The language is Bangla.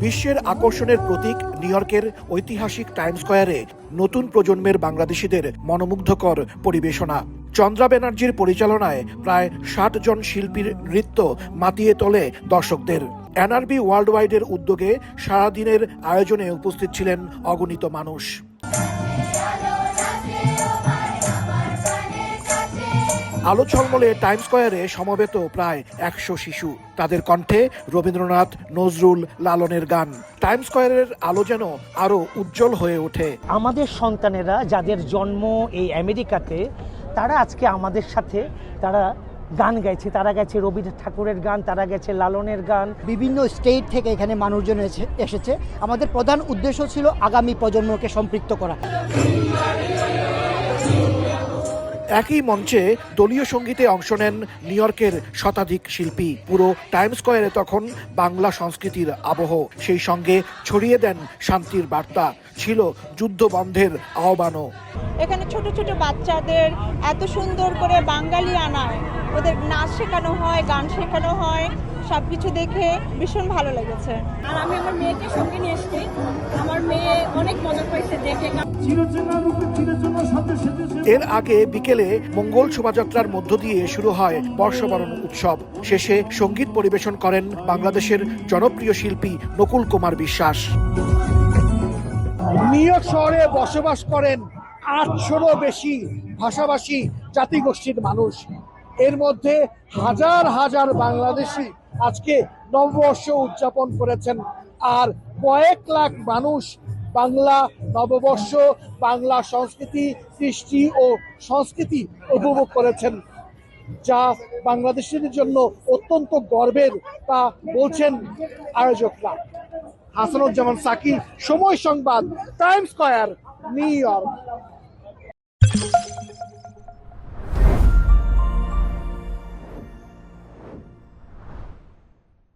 বিশ্বের আকর্ষণের প্রতীক নিউ ইয়র্কের ঐতিহাসিক টাইমস স্কয়ারে নতুন প্রজন্মের বাংলাদেশিদের মনোমুগ্ধকর পরিবেশনা। চন্দ্রা ব্যানার্জির পরিচালনায় প্রায় ৬০ জন শিল্পীর নৃত্য মাতিয়ে তোলে দর্শকদের। এনআরবি ওয়ার্ল্ড ওয়াইডের উদ্যোগে সারাদিনের আয়োজনে উপস্থিত ছিলেন অগণিত মানুষ। আলো ঝলমলে টাইমস স্কয়ারে সমবেত প্রায় ১০০ শিশু। তাদের কণ্ঠে রবীন্দ্রনাথ, নজরুল, লালনের গান। টাইমস স্কয়ারের আলো যেন আরো উজ্জ্বল হয়ে ওঠে। আমাদের সন্তানেরা যাদের জন্ম এই আমেরিকাতে, তারা আজকে আমাদের সাথে তারা গান গাইছে। তারা গেছে রবীন্দ্রনাথ ঠাকুরের গান, তারা গেছে লালনের গান। বিভিন্ন স্টেট থেকে এখানে মানুষজন এসেছে। আমাদের প্রধান উদ্দেশ্য ছিল আগামী প্রজন্মকে সম্পৃক্ত করা। একই মঞ্চে দলীয় সঙ্গীতে অংশ নেন নিউ ইয়র্কের শতাধিক শিল্পী। পুরো টাইমস স্কয়ারে তখন বাংলা সংস্কৃতির আবহ, সেই সঙ্গে ছড়িয়ে দেন শান্তির বার্তা। ছিল যুদ্ধ বন্ধের আহ্বানও। এখানে ছোট ছোট বাচ্চাদের এত সুন্দর করে বাঙালি আনায়, ওদের নাচ শেখানো হয়, গান শেখানো হয়, সবকিছু দেখে ভীষণ ভালো লেগেছে। আর আমি আমার মেয়েকে সঙ্গে নিয়ে এসেছি। আমার মেয়ে অনেক মজা পাইছে দেখে। এর আগে বিকেলে মঙ্গল শোভাযাত্রার মধ্য দিয়ে শুরু হয় বর্ষবরণ উৎসব। শেষে সঙ্গীত পরিবেশন করেন বাংলাদেশের জনপ্রিয় শিল্পী নকুল কুমার বিশ্বাস। নিউ ইয়র্ক শহরে বসবাস করেন ৮০০রও বেশি ভাষাভাষী জাতিগোষ্ঠীর মানুষ। এর মধ্যে হাজার হাজার বাংলাদেশি আজকে নববর্ষ উদযাপন করেছেন। আর কয়েক লাখ মানুষ বাংলা নববর্ষ, বাংলা সংস্কৃতি, কৃষ্টি ও সংস্কৃতি উপভোগ করেছেন, যা বাংলাদেশের জন্য অত্যন্ত গর্বের, তা বলছেন আয়োজকরা। হাসানুজ্জামান সাকি, সময় সংবাদ, টাইমস স্কয়ার, নিউ ইয়র্ক।